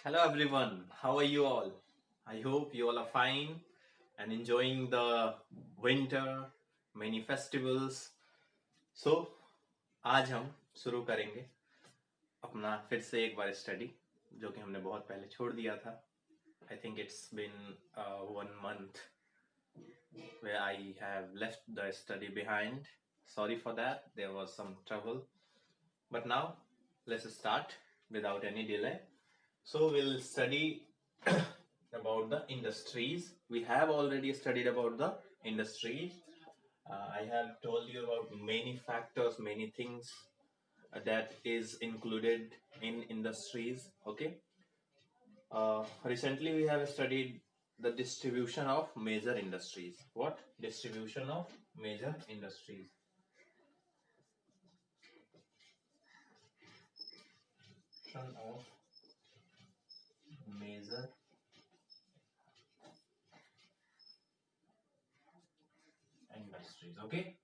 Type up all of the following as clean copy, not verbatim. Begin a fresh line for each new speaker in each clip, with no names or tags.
Hello everyone, how are you all? I hope you all are fine and enjoying the winter, many festivals. So, आज हम शुरू करेंगे अपना फिर से एक बार स्टडी जो कि हमने बहुत पहले छोड़ दिया था. I think it's been 1 month where I have left the study behind. Sorry for that, there was some trouble. But now, let's start without any delay. So we'll study about the industries. We have already studied about the industries. I have told you about many factors, many things that is included in industries. Okay. Recently, we have studied the distribution of major industries. What? Distribution of major industries. Distribution of major industries. Okay.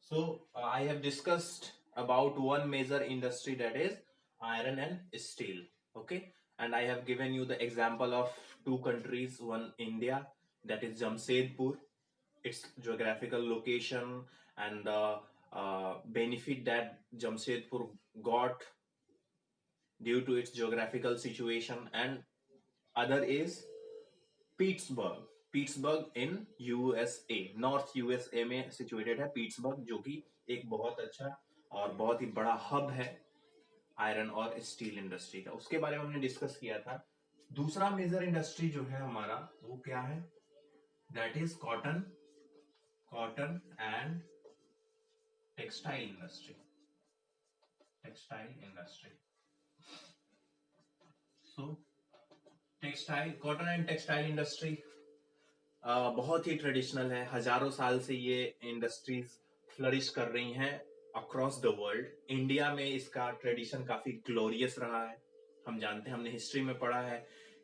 So I have discussed about one major industry, that is iron and steel. Okay, and I have given you the example of two countries. One India, that is Jamshedpur, its geographical location and the benefit that Jamshedpur got due to its geographical situation, and other is Pittsburgh. Pittsburgh in USA, north USA में situated है Pittsburgh, जो कि एक बहुत अच्छा और बहुत ही बड़ा हब है आयरन और स्टील इंडस्ट्री का. उसके बारे में हमने डिस्कस किया था. दूसरा मेजर इंडस्ट्री जो है हमारा, वो क्या है? That is cotton, cotton and textile industry. Textile industry. So textile, cotton and textile industry बहुत ही ट्रेडिशनल है. हजारों साल से ये इंडस्ट्रीज फ्लरिश कर रही हैं अक्रॉस द वर्ल्ड. इंडिया में इसका ट्रेडिशन काफी ग्लोरियस रहा है. हम जानते हैं, हमने हिस्ट्री में पढ़ा है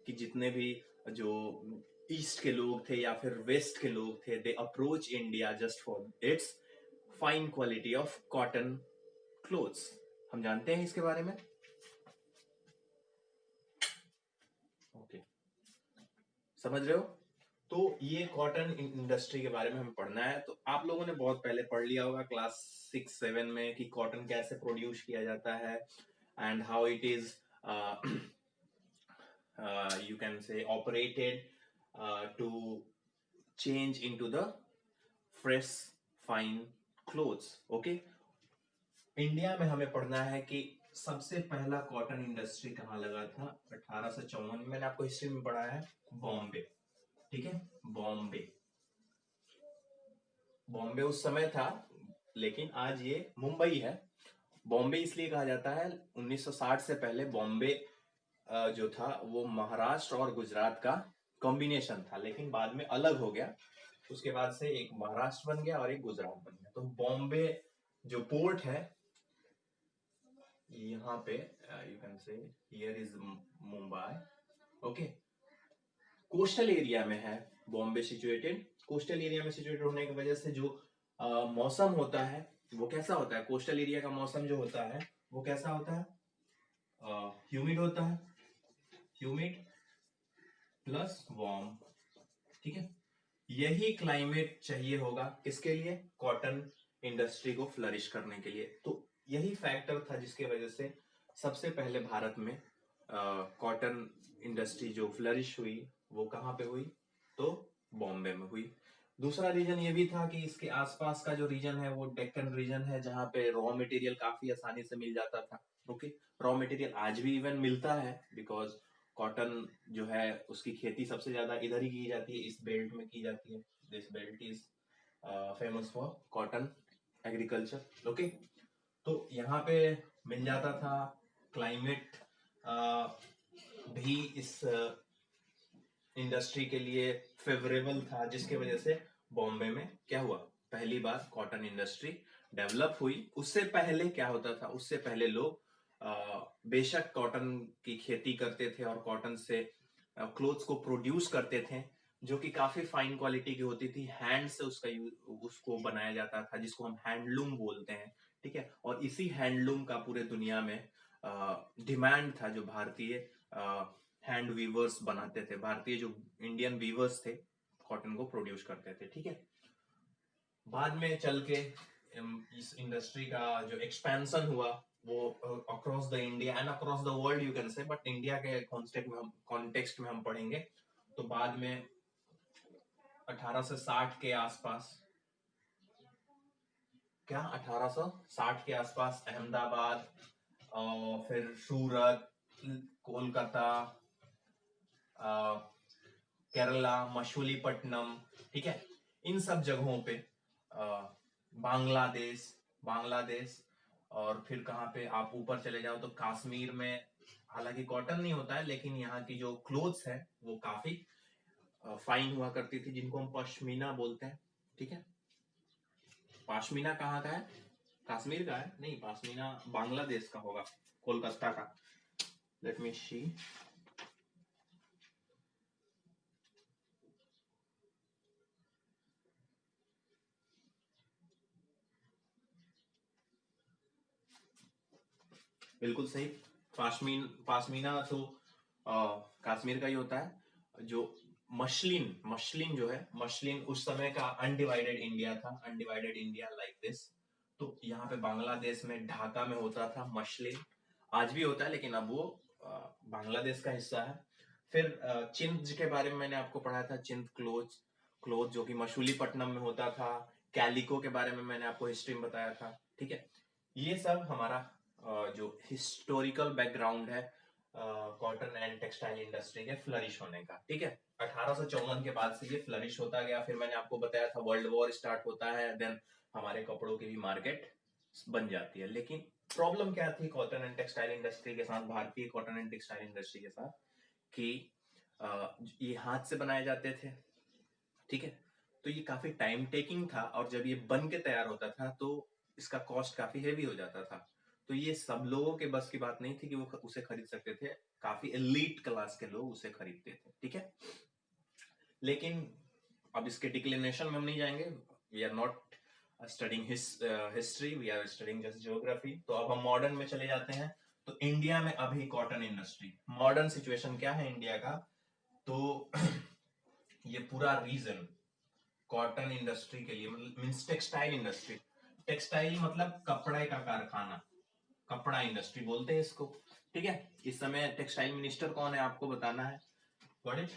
कि जितने भी जो ईस्ट के लोग थे या फिर वेस्ट के लोग थे, they approach India just for its fine quality of cotton clothes. हम जानते हैं इसके बारे में. ओके, समझ रहे हो? तो ये कॉटन इंडस्ट्री के बारे में हमें पढ़ना है. तो आप लोगों ने बहुत पहले पढ़ लिया होगा क्लास 6-7 में कि कॉटन कैसे प्रोड्यूस किया जाता है and how it is you can say operated to change into the fresh fine clothes. Okay, India में हमें पढ़ना है कि सबसे पहला कॉटन इंडस्ट्री कहाँ लगा था. 1854 में. मैंने आपको हिस्ट्री में पढ़ा है बॉम्बे. ठीक है, बॉम्बे. बॉम्बे उस समय था, लेकिन आज ये मुंबई है. बॉम्बे इसलिए कहा जाता है, 1960 से पहले बॉम्बे जो था वो महाराष्ट्र और गुजरात का कॉम्बिनेशन था, लेकिन बाद में अलग हो गया. उसके बाद से एक महाराष्ट्र बन गया और एक गुजरात बन गया. तो बॉम्बे जो पोर्ट है यहाँ पे, you can say here is Mumbai. Okay, coastal area में है बॉम्बे सिचुएटेड. कोस्टल एरिया में सिचुएटेड होने की वजह से जो मौसम होता है वो कैसा होता है? कोस्टल एरिया का मौसम जो होता है वो कैसा होता है? ह्यूमिड होता है. Humid plus warm. ठीक है, यही क्लाइमेट चाहिए होगा किसके लिए? कॉटन इंडस्ट्री को फ्लरिश करने के लिए. तो यही फैक्टर था जिसके वजह से सबसे पहले भारत में कॉटन इंडस्ट्री जो फ्लरिश हुई वो कहाँ पे हुई? तो बॉम्बे में हुई. दूसरा रीजन ये भी था कि इसके आसपास का जो रीजन है वो डेक्कन रीजन है, जहाँ पे रॉ मटेरियल काफी आसानी से मिल जाता था. ओके, रॉ मटेरियल आज भी इवन मिलता है, बिकॉज कॉटन जो है उसकी खेती सबसे ज्यादा इधर ही की जाती है, इस बेल्ट में की जाती है. This belt is famous for cotton agriculture. Okay, तो यहाँ पे मिल जाता था. क्लाइमेट भी इस इंडस्ट्री के लिए फेवरेबल था, जिसके वजह से बॉम्बे में क्या हुआ? पहली बार कॉटन इंडस्ट्री डेवलप हुई. उससे पहले क्या होता था? उससे पहले लोग बेशक कॉटन की खेती करते थे और कॉटन से क्लोथ्स को प्रोड्यूस करते थे, जो कि काफी फाइन क्वालिटी की होती थी. हैंड से उसको बनाया जाता था, जिसको हम हैंडलूम बोलते हैं. ठीक है, और इसी हैंडलूम का पूरे दुनिया में डिमांड था. जो भारतीय हैंड वीवर्स बनाते थे, भारतीय जो इंडियन वीवर्स थे कॉटन को प्रोड्यूस करते थे, ठीक है। बाद में चल के इस इंडस्ट्री का जो एक्सपेंशन हुआ वो across the India and across the world you can say, but India के कॉन्टेक्स्ट में हम पढ़ेंगे तो बाद में 1860 के आसपास, क्या 1860 के आसपास अहमदाबाद और फिर सूरत, कोलकाता, केरला, मछलीपट्टनम, ठीक है, इन सब जगहों पे बांग्लादेश, बांग्लादेश और फिर कहाँ पे आप ऊपर चले जाओ तो कश्मीर में, हालांकि कॉटन नहीं होता है लेकिन यहाँ की जो क्लोथ्स है वो काफी फाइन हुआ करती थी, जिनको हम पश्मीना बोलते हैं, ठीक है। पश्मीना कहाँ का है? कश्मीर का है? नहीं, पश्मीना बांग्लादेश का होगा, कोलकाता का। लेट मी सी। बिल्कुल सही, पाशमीना तो कश्मीर का ही होता है। जो मशलिन, मशलिन जो है, मशलिन उस समय का अनडिवाइडेड इंडिया था, अनडिवाइडेड इंडिया लाइक दिस। तो यहाँ पे बांग्लादेश में ढाका में होता था मशलिन, आज भी होता है लेकिन अब वो बांग्लादेश का हिस्सा है। फिर चिंद के बारे में मैंने आपको पढ़ाया था, चिंद क्लोथ, क्लोथ जो कि मछलीपट्टनम में होता था। कैलिको के बारे में मैंने आपको हिस्ट्री में बताया था, ठीक है। ये सब हमारा जो हिस्टोरिकल बैकग्राउंड है कॉटन एंड टेक्सटाइल इंडस्ट्री के फ्लरिश होने का, ठीक है। 1854 के बाद से ये फ्लरिश होता गया। फिर मैंने आपको बताया था वर्ल्ड वॉर स्टार्ट होता है, देन हमारे कपड़ों की भी मार्केट बन जाती है। लेकिन प्रॉब्लम क्या थी कॉटन एंड टेक्सटाइल इंडस्ट्री के साथ, भारतीय कॉटन एंड टेक्सटाइल इंडस्ट्री के साथ, कि ये हाथ से बनाए जाते थे, ठीक है। तो ये काफी टाइम टेकिंग था और जब ये बन के तैयार होता था तो इसका कॉस्ट काफी हेवी हो जाता था। तो ये सब लोगों के बस की बात नहीं थी कि वो उसे खरीद सकते थे, काफी एलीट क्लास के लोग उसे खरीदते थे, ठीक है। लेकिन अब इसके डिक्लिनेशन में हम नहीं जाएंगे, we are not studying history, we are studying just geography. तो अब हम मॉडर्न में चले जाते हैं। तो इंडिया में अभी कॉटन इंडस्ट्री, मॉडर्न सिचुएशन क्या है इंडिया का, तो ये पूरा रीजन कॉटन इंडस्ट्री के लिए, मींस टेक्सटाइल इंडस्ट्री, टेक्सटाइल मतलब कपड़े का कारखाना, कपड़ा इंडस्ट्री बोलते हैं इसको, ठीक है। इस समय टेक्सटाइल मिनिस्टर कौन है आपको बताना है, गॉट इट।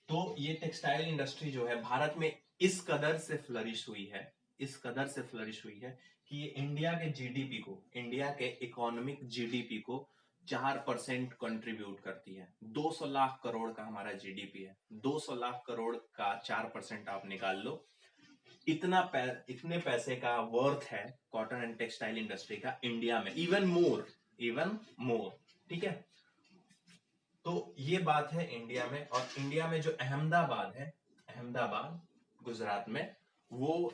तो ये टेक्सटाइल इंडस्ट्री जो है भारत में इस कदर से फ्लरिश हुई है, इस कदर से फ्लरिश हुई है कि ये इंडिया के जीडीपी को, इंडिया के इकोनॉमिक जीडीपी को 4% कंट्रीब्यूट करती है। 200 लाख करोड़ का हमारा जीडीपी है, 200 लाख करोड़ का 4% आप निकाल लो, इतने पैसे का वर्थ है कॉटन एंड टेक्सटाइल इंडस्ट्री का इंडिया में, इवन मोर, इवन मोर, ठीक है। तो ये बात है इंडिया में। और इंडिया में जो अहमदाबाद है, अहमदाबाद गुजरात में, वो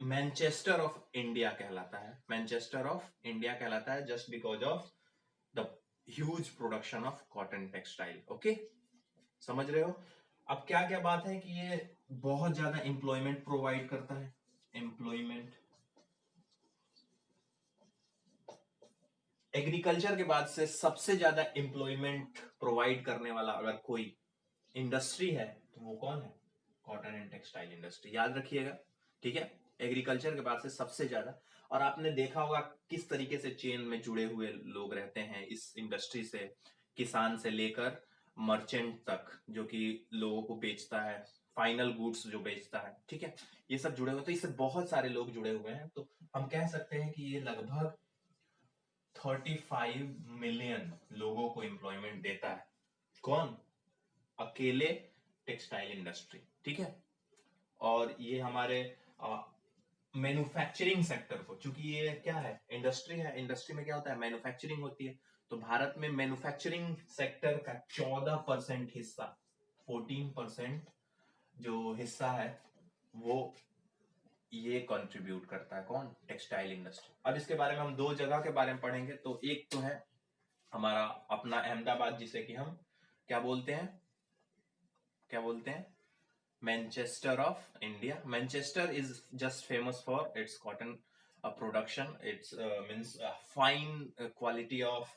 मैनचेस्टर ऑफ इंडिया कहलाता है, मैनचेस्टर ऑफ इंडिया कहलाता है, just because of the huge production of cotton textile, okay, समझ रहे हो। अब क्या क्या बात है कि ये बहुत ज्यादा एम्प्लॉयमेंट प्रोवाइड करता है, एम्प्लॉयमेंट, एग्रीकल्चर के बाद से सबसे ज्यादा एम्प्लॉयमेंट प्रोवाइड करने वाला अगर कोई इंडस्ट्री है तो वो कौन है, कॉटन एंड टेक्सटाइल इंडस्ट्री, याद रखिएगा, ठीक है। एग्रीकल्चर के बाद से सबसे ज्यादा, और आपने देखा होगा किस तरीके से चेन में जुड़े हुए लोग रहते हैं इस इंडस्ट्री से, किसान से लेकर मर्चेंट तक जो कि लोगों को बेचता है, फाइनल गुड्स जो बेचता है, ठीक है। ये सब जुड़े हुए, तो इससे बहुत सारे लोग जुड़े हुए हैं। तो हम कह सकते हैं कि ये लगभग 35 मिलियन लोगों को एम्प्लॉयमेंट देता है, कौन, अकेले टेक्सटाइल इंडस्ट्री, ठीक है। और ये हमारे मैन्युफैक्चरिंग सेक्टर को, चूंकि ये क्या है, इंडस्ट्री है, इंडस्ट्री में क्या होता है, मैन्युफैक्चरिंग होती है। तो भारत में मैन्युफैक्चरिंग सेक्टर का 14% हिस्सा, 14% जो हिस्सा है वो ये कंट्रीब्यूट करता है, कौन, टेक्सटाइल इंडस्ट्री। अब इसके बारे में हम दो जगह के बारे में पढ़ेंगे। तो एक तो है हमारा अपना अहमदाबाद, जिसे कि हम क्या बोलते हैं, क्या बोलते हैं, Manchester of India. Manchester is just famous for its cotton production, it's means fine quality of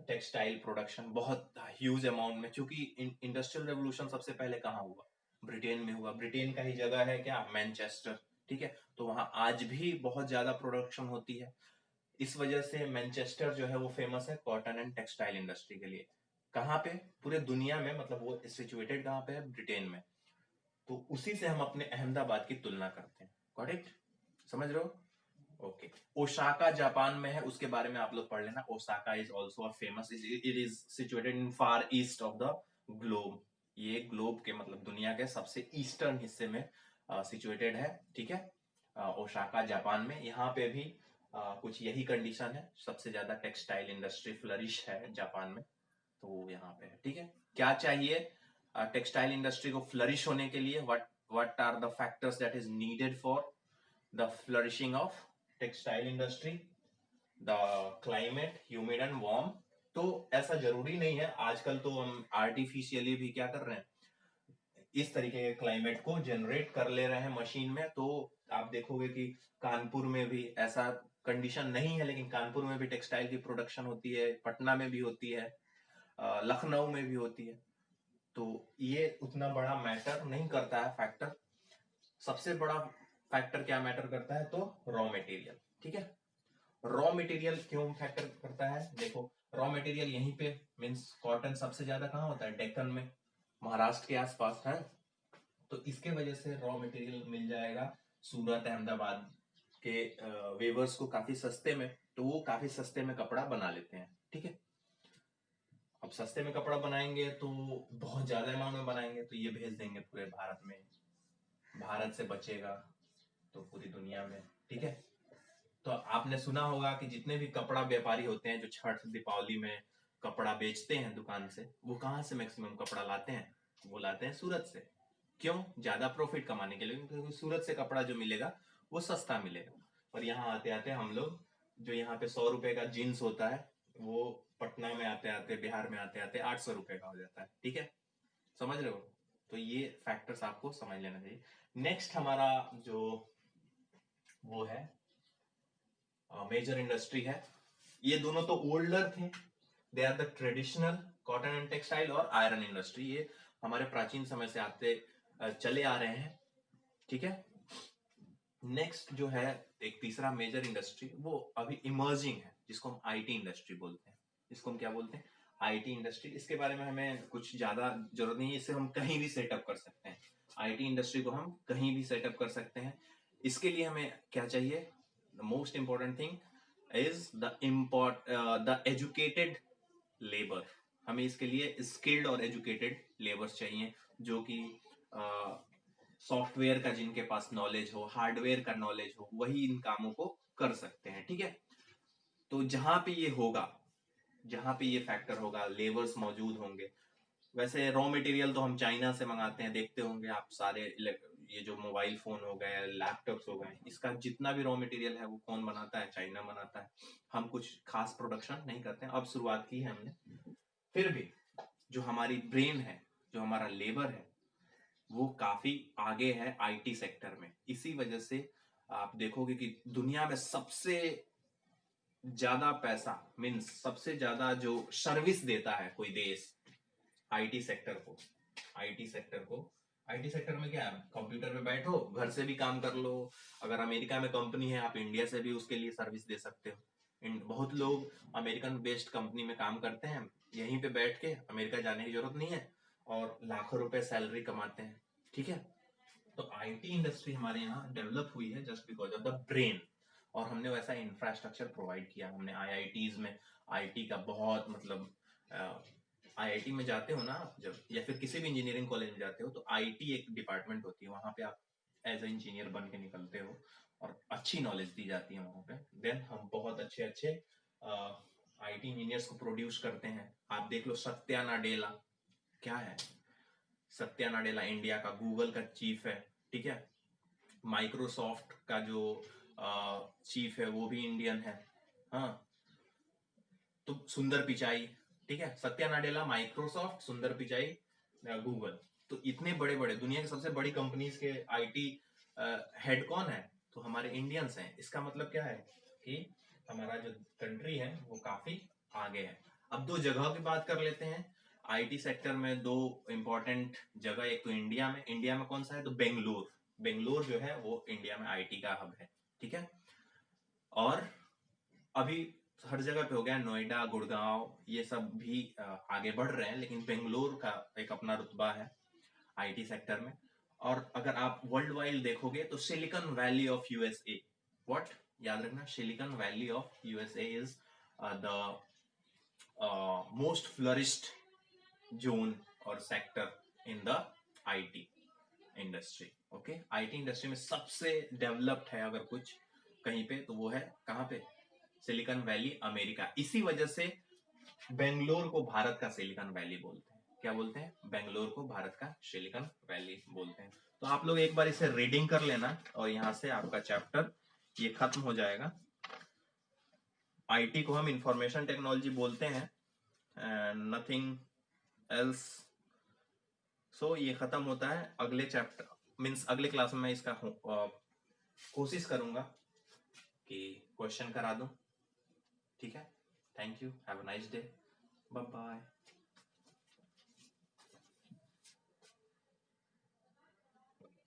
textile production बहुत ह्यूज अमाउंट में, क्योंकि इंडस्ट्रियल रेवोल्यूशन सबसे पहले कहाँ हुआ, ब्रिटेन में हुआ। ब्रिटेन का ही जगह है क्या, मैनचेस्टर, ठीक है। तो वहां आज भी बहुत ज्यादा प्रोडक्शन होती है। इस वजह से मैनचेस्टर जो है वो फेमस है कॉटन एंड टेक्सटाइल इंडस्ट्री के लिए। कहाँ पे, पूरे दुनिया में, मतलब वो सिचुएटेड कहाँ पे है, ब्रिटेन में। तो उसी से हम अपने अहमदाबाद की तुलना करते हैं। गॉट इट, समझ रहे हो? ओके। ओसाका जापान में है, उसके बारे में आप लोग पढ़ लेना। Osaka is also a famous, it is situated in far east of the globe. ये ग्लोब के मतलब दुनिया के सबसे ईस्टर्न हिस्से में सिचुएटेड है, ठीक है। ओसाका जापान में, यहाँ पे भी कुछ यही कंडीशन है, सबसे ज्यादा टेक्सटाइल इंडस्ट्री फ्लरिश है जापान में, तो यहाँ पे है, ठीक है। क्या चाहिए टेक्सटाइल इंडस्ट्री को फ्लरिश होने के लिए? What are the factors that is needed for the flourishing of textile industry? The climate humid and warm. तो ऐसा जरूरी नहीं है, आजकल तो हम आर्टिफिशियली भी क्या कर रहे हैं, इस तरीके के क्लाइमेट को जनरेट कर ले रहे हैं मशीन में। तो आप देखोगे कि कानपुर में भी ऐसा कंडीशन नहीं है, लेकिन कानपुर में भी टेक्सटाइल की प्रोडक्शन होती है, पटना में भी होती है, लखनऊ में भी होती है। तो ये उतना बड़ा मैटर नहीं करता है फैक्टर। सबसे बड़ा फैक्टर क्या मैटर करता है, तो रॉ मटेरियल, ठीक है। रॉ मटेरियल क्यों फैक्टर करता है, देखो रॉ मटेरियल यहीं पे मींस कॉटन सबसे ज्यादा कहाँ होता है, डेक्कन में, महाराष्ट्र के आसपास है। तो इसके वजह से रॉ मटेरियल मिल जाएगा सूरत अहमदाबाद के वेवर्स को काफी सस्ते में। तो वो काफी सस्ते में कपड़ा बना लेते हैं, ठीक है। अब सस्ते में कपड़ा बनाएंगे तो बहुत ज्यादा अमाउंट में बनाएंगे, तो ये भेज देंगे पूरे भारत में, भारत से बचेगा तो पूरी दुनिया में, ठीक है। तो आपने सुना होगा कि जितने भी कपड़ा व्यापारी होते हैं जो छठ दीपावली में कपड़ा बेचते हैं दुकान से, वो कहाँ से मैक्सिमम कपड़ा लाते हैं, वो लाते हैं सूरत से। क्यों? ज्यादा प्रॉफिट कमाने के लिए, क्योंकि सूरत से कपड़ा जो मिलेगा वो सस्ता मिलेगा। और यहाँ आते आते हम लोग, जो यहाँ पे 100 रुपए का जीन्स होता है, वो पटना में आते आते, बिहार में आते आते 800 रुपए का हो जाता है, ठीक है। समझ रहे हो? तो ये फैक्टर्स आपको समझ लेना चाहिए। नेक्स्ट हमारा जो वो है मेजर इंडस्ट्री है, ये दोनों तो ओल्डर थे, they are the traditional cotton and textile और आयरन इंडस्ट्री। ये हमारे प्राचीन समय से आते चले आ रहे हैं, ठीक है। नेक्स्ट जो है एक तीसरा मेजर इंडस्ट्री, वो अभी इमर्जिंग है, जिसको हम आईटी इंडस्ट्री बोलते हैं। इसको हम क्या बोलते हैं, आईटी इंडस्ट्री। इसके बारे में हमें कुछ ज्यादा जरूरत नहीं है, इसे हम कहीं भी सेटअप कर सकते हैं। आईटी इंडस्ट्री को हम कहीं भी सेटअप कर सकते हैं। इसके लिए हमें क्या चाहिए, the most important thing is the educated labour. हमें इसके लिए स्किल्ड और एजुकेटेड लेबर्स चाहिए, जो कि सॉफ्टवेयर का जिनके पास नॉलेज हो, हार्डवेयर का नॉलेज हो, वही इन कामों को कर सकते हैं, ठीक है। तो जहां पे ये होगा, जहां पे ये फैक्टर होगा, लेबर्स मौजूद होंगे। वैसे रॉ मटेरियल तो हम चाइना से मंगाते हैं, देखते होंगे आप सारे, ये जो मोबाइल फोन हो गए, लैपटॉप्स हो गए, इसका जितना भी रॉ मटेरियल है वो कौन बनाता है, चाइना बनाता है। हम कुछ खास प्रोडक्शन नहीं करते हैं, अब शुरुआत की है हमने। फिर भी जो हमारी ब्रेन है, जो हमारा लेबर है, वो काफी आगे है आईटी सेक्टर में। इसी वजह से आप देखोगे कि दुनिया में सबसे ज्यादा पैसा, मीन्स सबसे ज्यादा जो सर्विस देता है कोई देश आईटी सेक्टर को, आईटी सेक्टर को। आईटी सेक्टर में क्या है, कंप्यूटर पे बैठो, घर से भी काम कर लो। अगर अमेरिका में कंपनी है, आप इंडिया से भी उसके लिए सर्विस दे सकते हो। बहुत लोग अमेरिकन बेस्ड कंपनी में काम करते हैं, यहीं पे बैठ के, अमेरिका जाने की जरूरत नहीं है, और लाखों रुपए सैलरी कमाते हैं, ठीक है। तो आईटी इंडस्ट्री हमारे यहाँ डेवलप हुई है just because of the brain. और हमने वैसा इंफ्रास्ट्रक्चर प्रोवाइड किया, हमने आईआईटीज में आईटी का बहुत मतलब, आईआईटी में जाते हो ना आप जब, या फिर किसी भी इंजीनियरिंग कॉलेज में जाते हो, तो आईटी एक डिपार्टमेंट होती है, वहां पे आप एज ए इंजीनियर बन के निकलते हो और अच्छी नॉलेज दी जाती है वहां पे। देन हम बहुत अच्छे अच्छे आईटी इंजीनियर्स को प्रोड्यूस करते हैं। आप देख लो सत्या नाडेला, क्या है सत्या नाडेला, इंडिया का गूगल का चीफ है, ठीक है। माइक्रोसॉफ्ट का जो चीफ है वो भी इंडियन है, हाँ। तो सुंदर पिचाई, ठीक है, सत्या नाडेला माइक्रोसॉफ्ट, सुंदर पिचाई गूगल। तो इतने बड़े बड़े दुनिया की सबसे बड़ी कंपनीज के आईटी हेड कौन है, तो हमारे इंडियंस हैं। इसका मतलब क्या है कि हमारा जो कंट्री है वो काफी आगे है। अब दो जगह की बात कर लेते हैं। आईटी सेक्टर में दो इंपॉर्टेंट जगह, एक तो इंडिया में कौन सा है, तो बेंगलोर जो है वो इंडिया में आईटी का हब है, ठीक है। और अभी हर जगह पे हो गया, नोएडा, गुड़गांव, ये सब भी आगे बढ़ रहे हैं, लेकिन बेंगलोर का एक अपना रुतबा है आईटी सेक्टर में। और अगर आप वर्ल्ड वाइड देखोगे तो silicon valley of USA, what, याद रखना, silicon valley of USA is the most flourished zone और sector in the IT industry. Okay, IT industry में सबसे डेवलप्ड है अगर कुछ कहीं पे, तो वो है कहाँ पे, सिलिकॉन वैली, अमेरिका। इसी वजह से बेंगलोर को भारत का सिलिकॉन वैली बोलते हैं। क्या बोलते हैं, बेंगलोर को भारत का सिलिकॉन वैली बोलते हैं। तो आप लोग एक बार इसे रीडिंग कर लेना और यहाँ से आपका चैप्टर ये खत्म हो जाएगा। आईटी को हम इंफॉर्मेशन टेक्नोलॉजी बोलते हैं एंड नथिंग एल्स। सो ये खत्म होता है। अगले चैप्टर मीन्स अगले क्लास में मैं इसका कोशिश करूंगा कि क्वेश्चन करा दूं, ठीक है। Thank you, have a nice day, bye bye.